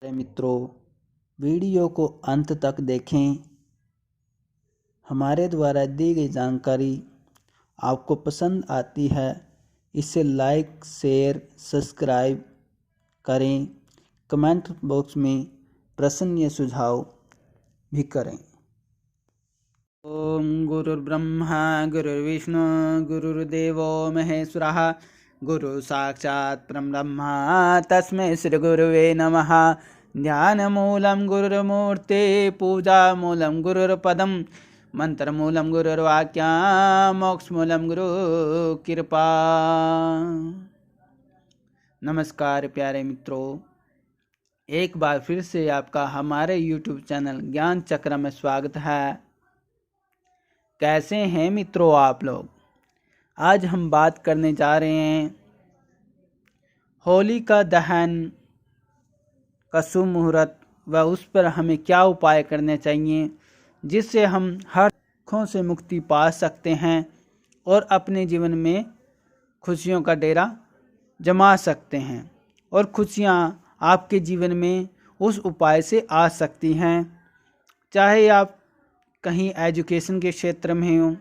मित्रों, वीडियो को अंत तक देखें। हमारे द्वारा दी गई जानकारी आपको पसंद आती है, इसे लाइक, शेयर, सब्सक्राइब करें। कमेंट बॉक्स में प्रश्न या सुझाव भी करें। ओम गुरुर्ब्रह्मा गुरुर्विष्णु गुरुर्देवो महेश्वरः गुरु साक्षात् परब्रह्म तस्मै श्री गुरुवे नमः। ध्यानमूलं गुरुर्मूर्ते पूजामूलं गुरुर्पदं मंत्रमूलं गुरुर्वाक्यं मोक्षमूलं गुरु कृपा। नमस्कार प्यारे मित्रों, एक बार फिर से आपका हमारे YouTube चैनल ज्ञान चक्र में स्वागत है। कैसे हैं मित्रों आप लोग? आज हम बात करने जा रहे हैं होलिका दहन का शुभ मुहूर्त व उस पर हमें क्या उपाय करने चाहिए जिससे हम हर दुखों से मुक्ति पा सकते हैं और अपने जीवन में खुशियों का डेरा जमा सकते हैं और खुशियाँ आपके जीवन में उस उपाय से आ सकती हैं। चाहे आप कहीं एजुकेशन के क्षेत्र में हो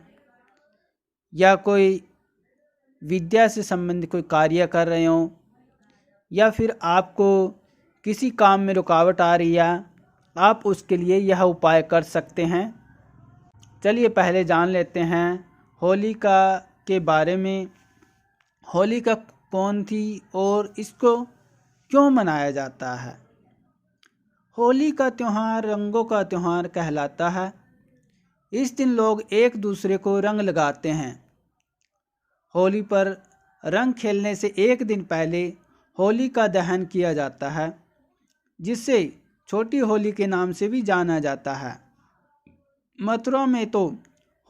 या कोई विद्या से संबंधित कोई कार्य कर रहे हो या फिर आपको किसी काम में रुकावट आ रही है, आप उसके लिए यह उपाय कर सकते हैं। चलिए पहले जान लेते हैं होलिका के बारे में। होलिका कौन थी और इसको क्यों मनाया जाता है? होली का त्यौहार रंगों का त्यौहार कहलाता है। इस दिन लोग एक दूसरे को रंग लगाते हैं। होली पर रंग खेलने से एक दिन पहले होली का दहन किया जाता है, जिसे छोटी होली के नाम से भी जाना जाता है। मथुरा में तो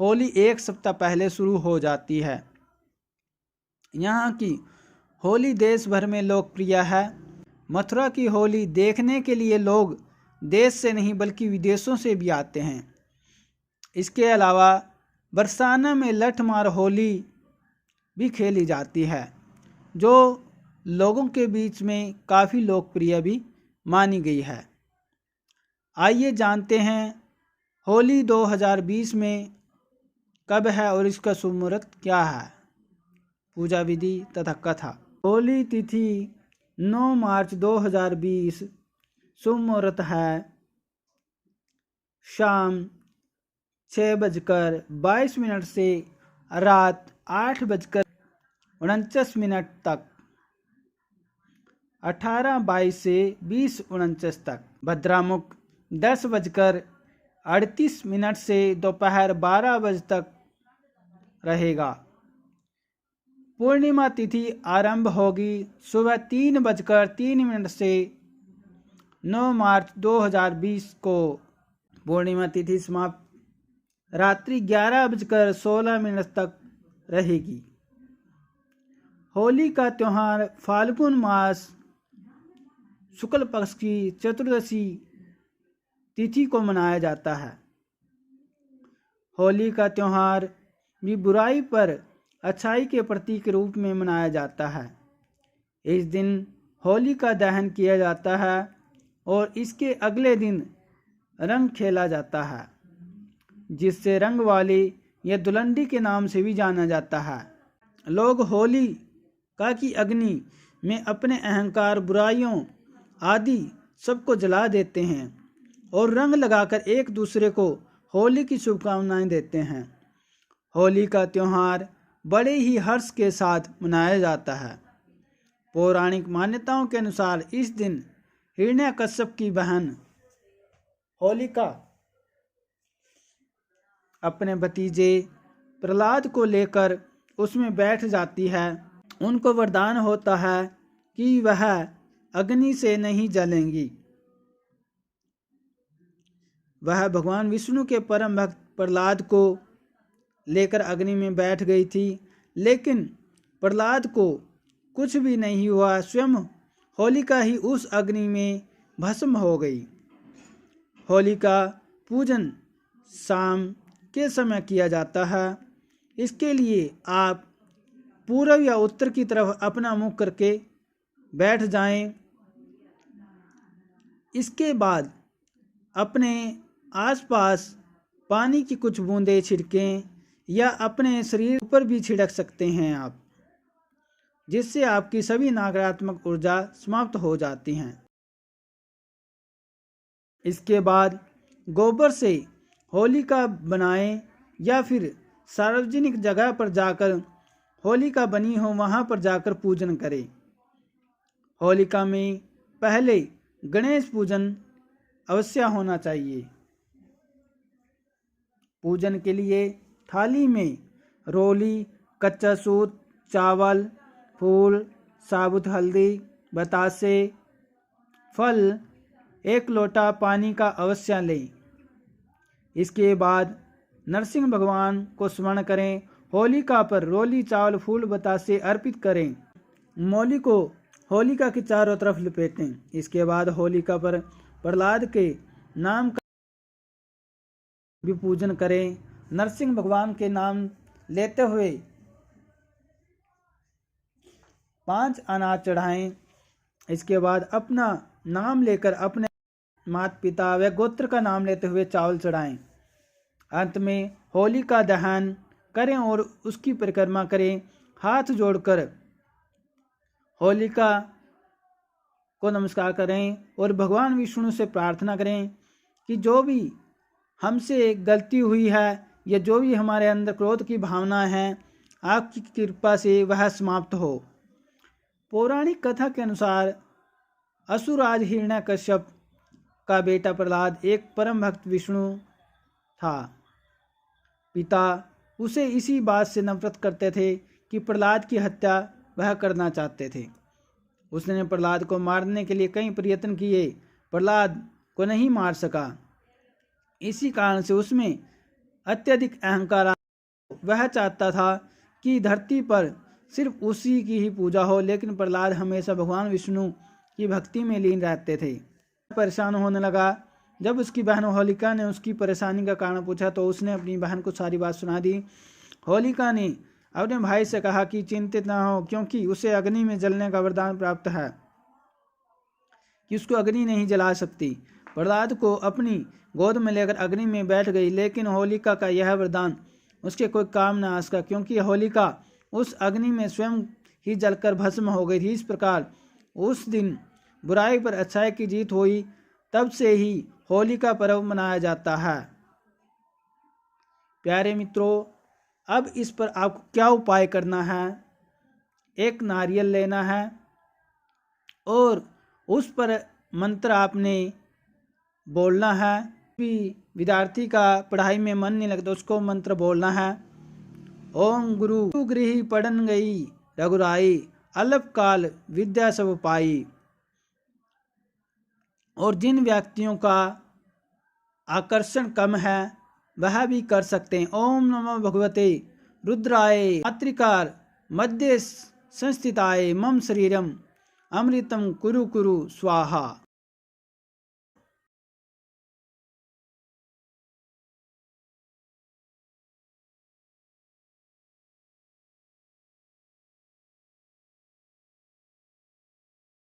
होली एक सप्ताह पहले शुरू हो जाती है। यहाँ की होली देश भर में लोकप्रिय है। मथुरा की होली देखने के लिए लोग देश से नहीं बल्कि विदेशों से भी आते हैं। इसके अलावा बरसाना में लठमार होली भी खेली जाती है, जो लोगों के बीच में काफ़ी लोकप्रिय भी मानी गई है। आइए जानते हैं होली 2020 में कब है और इसका शुभ मुहूर्त क्या है, पूजा विधि तथा कथा। होली तिथि 9 मार्च 2020। शुभ मुहूर्त है शाम 6:22 से रात 8:49 तक, 18:22 से 20:49 तक। भद्रामुख 10:38 से दोपहर 12 बजे तक रहेगा। पूर्णिमा तिथि आरंभ होगी सुबह 3:03 से 9 मार्च 2020 को। पूर्णिमा तिथि समाप्त रात्रि 11:16 तक रहेगी। होली का त्यौहार फाल्गुन मास शुक्ल पक्ष की चतुर्दशी तिथि को मनाया जाता है। होली का त्यौहार भी बुराई पर अच्छाई के प्रतीक के रूप में मनाया जाता है। इस दिन होली का दहन किया जाता है और इसके अगले दिन रंग खेला जाता है, जिससे रंग वाली या दुलंडी के नाम से भी जाना जाता है। लोग होली का की अग्नि में अपने अहंकार, बुराइयों आदि सबको जला देते हैं और रंग लगाकर एक दूसरे को होली की शुभकामनाएं देते हैं। होली का त्यौहार बड़े ही हर्ष के साथ मनाया जाता है। पौराणिक मान्यताओं के अनुसार इस दिन हिरण्यकश्यप की बहन होलिका अपने भतीजे प्रहलाद को लेकर उसमें बैठ जाती है। उनको वरदान होता है कि वह अग्नि से नहीं जलेंगी। वह भगवान विष्णु के परम भक्त प्रहलाद को लेकर अग्नि में बैठ गई थी, लेकिन प्रहलाद को कुछ भी नहीं हुआ। स्वयं होलिका ही उस अग्नि में भस्म हो गई। होली का पूजन शाम के समय किया जाता है। इसके लिए आप पूर्व या उत्तर की तरफ अपना मुख करके बैठ जाएं। इसके बाद अपने आसपास पानी की कुछ बूंदें छिड़कें या अपने शरीर पर भी छिड़क सकते हैं आप, जिससे आपकी सभी नकारात्मक ऊर्जा समाप्त हो जाती हैं। इसके बाद गोबर से होलिका बनाएं या फिर सार्वजनिक जगह पर जाकर होलिका बनी हो वहाँ पर जाकर पूजन करें। होलिका में पहले गणेश पूजन अवश्य होना चाहिए। पूजन के लिए थाली में रोली, कच्चा सूत, चावल, फूल, साबुत हल्दी, बतासे, फल, 1 लोटा पानी का अवश्य लें। इसके बाद नरसिंह भगवान को स्मरण करें। होलिका पर रोली, चावल, फूल, बतासे अर्पित करें। मौली को होलिका के चारों तरफ लपेटें। इसके बाद होलिका पर प्रहलाद के नाम का भी पूजन करें। नरसिंह भगवान के नाम लेते हुए 5 अनाज चढ़ाएं। इसके बाद अपना नाम लेकर अपने माता पिता व गोत्र का नाम लेते हुए चावल चढ़ाएं। अंत में होलिका दहन करें और उसकी परिक्रमा करें। हाथ जोड़कर होलिका को नमस्कार करें और भगवान विष्णु से प्रार्थना करें कि जो भी हमसे गलती हुई है या जो भी हमारे अंदर क्रोध की भावना है, आपकी कृपा से वह समाप्त हो। पौराणिक कथा के अनुसार असुरराज हिरण्यकश्यप का बेटा प्रहलाद एक परम भक्त विष्णु था। पिता उसे इसी बात से नफरत करते थे कि प्रहलाद की हत्या वह करना चाहते थे। उसने प्रहलाद को मारने के लिए कई प्रयत्न किए, प्रहलाद को नहीं मार सका। इसी कारण से उसमें अत्यधिक अहंकार आ। वह चाहता था कि धरती पर सिर्फ उसी की ही पूजा हो, लेकिन प्रहलाद हमेशा भगवान विष्णु की भक्ति में लीन रहते थे। परेशान होने लगा। जब उसकी बहन होलिका ने उसकी परेशानी का कारण पूछा तो उसने अपनी बहन को सारी बात सुना दी। होलिका ने अपने भाई से कहा कि चिंतित न हो, क्योंकि उसे अग्नि में जलने का वरदान प्राप्त है कि उसको अग्नि नहीं जला सकती। प्रहलाद को अपनी गोद में लेकर अग्नि में बैठ गई, लेकिन होलिका का यह वरदान उसके कोई काम न आ सका, क्योंकि होलिका उस अग्नि में स्वयं ही जलकर भस्म हो गई थी। इस प्रकार उस दिन बुराई पर अच्छाई की जीत हुई। तब से ही होलिका पर्व मनाया जाता है। प्यारे मित्रों, अब इस पर आपको क्या उपाय करना है? एक नारियल लेना है और उस पर मंत्र आपने बोलना है। भी विद्यार्थी का पढ़ाई में मन नहीं लगता, उसको मंत्र बोलना है। ओम गुरु गृह पढ़न गई रघुराई, अल्प काल विद्या सब पाई। और जिन व्यक्तियों का आकर्षण कम है वह भी कर सकते हैं। ओम नमो भगवते रुद्राय मातृकार मध्य संस्थिताय मम शरीरम अमृतम कुरु कुरु स्वाहा।